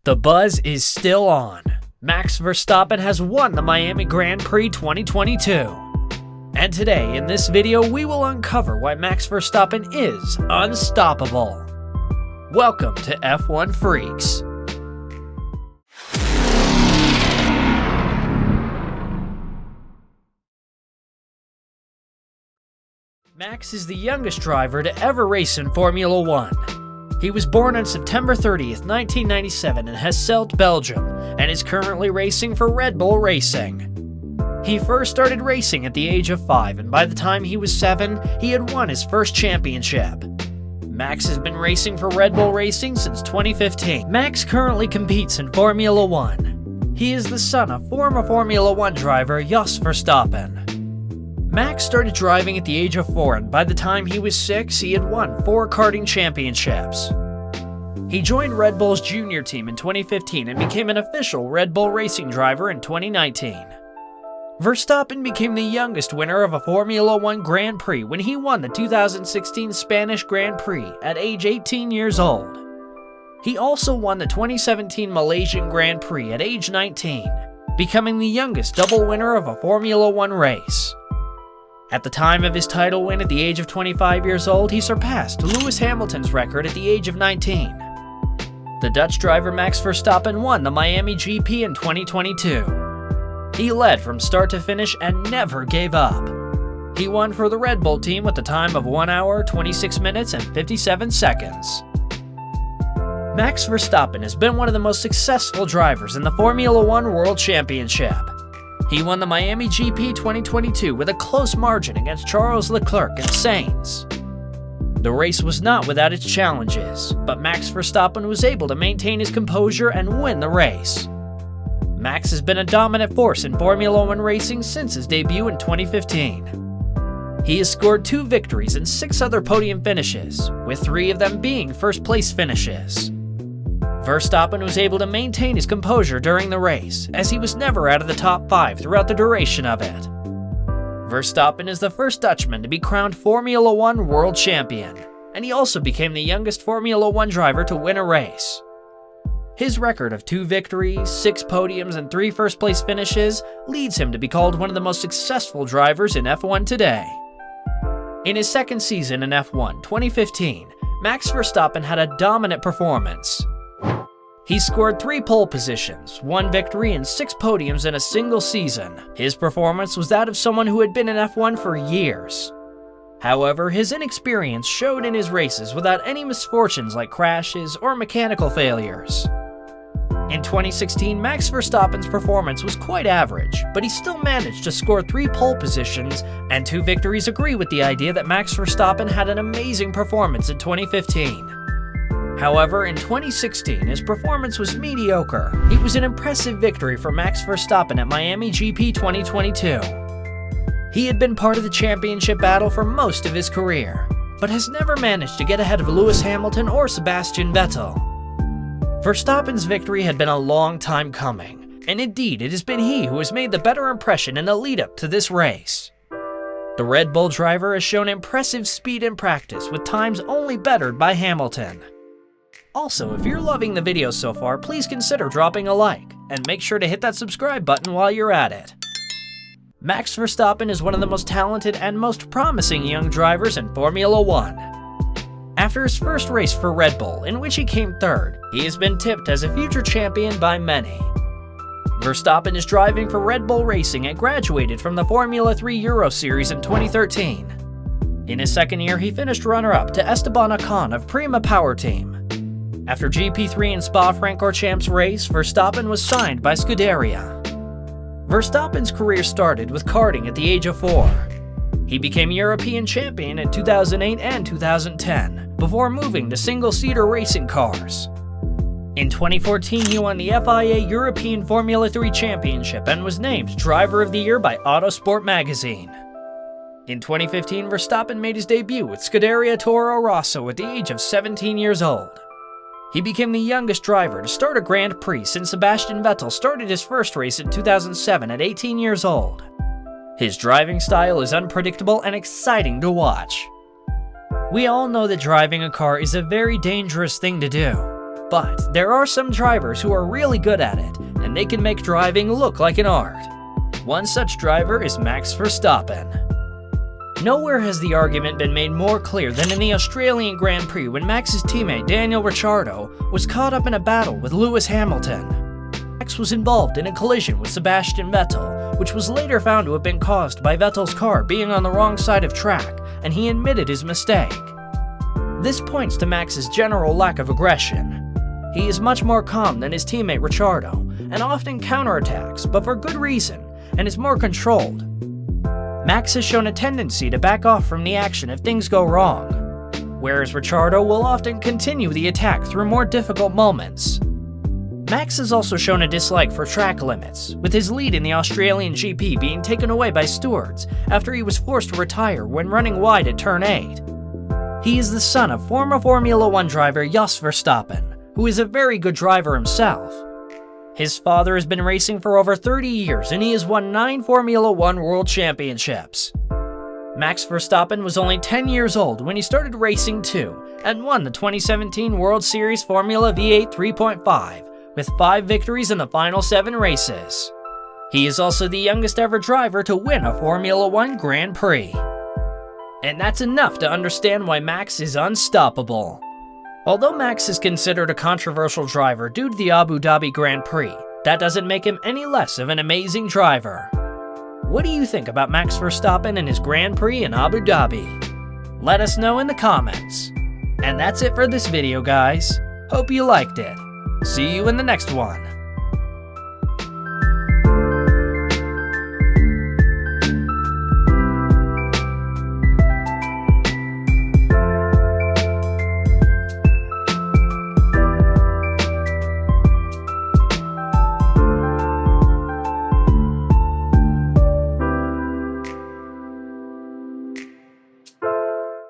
The buzz is still on. Max Verstappen has won the Miami Grand Prix 2022. And today, in this video, we will uncover why Max Verstappen is unstoppable. Welcome to F1 Freaks. Max is the youngest driver to ever race in Formula One. He was born on September 30th, 1997 in Hasselt, Belgium, and is currently racing for Red Bull Racing. He first started racing at the age of 5, and by the time he was 7, he had won his first championship. Max has been racing for Red Bull Racing since 2015. Max currently competes in Formula One. He is the son of former Formula One driver Jos Verstappen. Max started driving at the age of 4, and by the time he was 6, he had won 4 karting championships. He joined Red Bull's junior team in 2015 and became an official Red Bull Racing driver in 2019. Verstappen became the youngest winner of a Formula One Grand Prix when he won the 2016 Spanish Grand Prix at age 18 years old. He also won the 2017 Malaysian Grand Prix at age 19, becoming the youngest double winner of a Formula One race. At the time of his title win at the age of 25 years old, he surpassed Lewis Hamilton's record at the age of 19. The Dutch driver Max Verstappen won the Miami GP in 2022. He led from start to finish and never gave up. He won for the Red Bull team with a time of 1 hour, 26 minutes, and 57 seconds. Max Verstappen has been one of the most successful drivers in the Formula One World Championship. He won the Miami GP 2022 with a close margin against Charles LeClerc and Sainz. The race was not without its challenges, but Max Verstappen was able to maintain his composure and win the race. Max has been a dominant force in Formula One racing since his debut in 2015. He has scored 2 victories and 6 other podium finishes, with 3 of them being first-place finishes. Verstappen was able to maintain his composure during the race, as he was never out of the top 5 throughout the duration of it. Verstappen is the first Dutchman to be crowned Formula One World Champion, and he also became the youngest Formula One driver to win a race. His record of 2 victories, 6 podiums, and 3 first-place finishes leads him to be called one of the most successful drivers in F1 today. In his second season in F1, 2015, Max Verstappen had a dominant performance. He scored 3 pole positions, 1 victory, and 6 podiums in a single season. His performance was that of someone who had been in F1 for years. However, his inexperience showed in his races without any misfortunes like crashes or mechanical failures. In 2016, Max Verstappen's performance was quite average, but he still managed to score 3 pole positions, and 2 victories agree with the idea that Max Verstappen had an amazing performance in 2015. However, in 2016, his performance was mediocre. It was an impressive victory for Max Verstappen at Miami GP 2022. He had been part of the championship battle for most of his career, but has never managed to get ahead of Lewis Hamilton or Sebastian Vettel. Verstappen's victory had been a long time coming, and indeed it has been he who has made the better impression in the lead-up to this race. The Red Bull driver has shown impressive speed in practice, with times only bettered by Hamilton. Also, if you're loving the video so far, please consider dropping a like, and make sure to hit that subscribe button while you're at it. Max Verstappen is one of the most talented and most promising young drivers in Formula One. After his first race for Red Bull, in which he came 3rd, he has been tipped as a future champion by many. Verstappen is driving for Red Bull Racing and graduated from the Formula 3 Euro Series in 2013. In his second year, he finished runner-up to Esteban Ocon of Prima Power Team. After GP3 and Spa-Francorchamps race, Verstappen was signed by Scuderia. Verstappen's career started with karting at the age of 4. He became European champion in 2008 and 2010, before moving to single-seater racing cars. In 2014, he won the FIA European Formula 3 Championship and was named Driver of the Year by Autosport magazine. In 2015, Verstappen made his debut with Scuderia Toro Rosso at the age of 17 years old. He became the youngest driver to start a Grand Prix since Sebastian Vettel started his first race in 2007 at 18 years old. His driving style is unpredictable and exciting to watch. We all know that driving a car is a very dangerous thing to do. But there are some drivers who are really good at it, and they can make driving look like an art. One such driver is Max Verstappen. Nowhere has the argument been made more clear than in the Australian Grand Prix when Max's teammate Daniel Ricciardo was caught up in a battle with Lewis Hamilton. Max was involved in a collision with Sebastian Vettel, which was later found to have been caused by Vettel's car being on the wrong side of track, and he admitted his mistake. This points to Max's general lack of aggression. He is much more calm than his teammate Ricciardo, and often counterattacks, but for good reason, and is more controlled. Max has shown a tendency to back off from the action if things go wrong, whereas Ricciardo will often continue the attack through more difficult moments. Max has also shown a dislike for track limits, with his lead in the Australian GP being taken away by stewards after he was forced to retire when running wide at turn 8. He is the son of former Formula 1 driver Jos Verstappen, who is a very good driver himself. His father has been racing for over 30 years and he has won 9 Formula 1 World Championships. Max Verstappen was only 10 years old when he started racing too, and won the 2017 World Series Formula V8 3.5, with 5 victories in the final 7 races. He is also the youngest ever driver to win a Formula 1 Grand Prix. And that's enough to understand why Max is unstoppable. Although Max is considered a controversial driver due to the Abu Dhabi Grand Prix, that doesn't make him any less of an amazing driver. What do you think about Max Verstappen and his Grand Prix in Abu Dhabi? Let us know in the comments. And that's it for this video, guys. Hope you liked it. See you in the next one.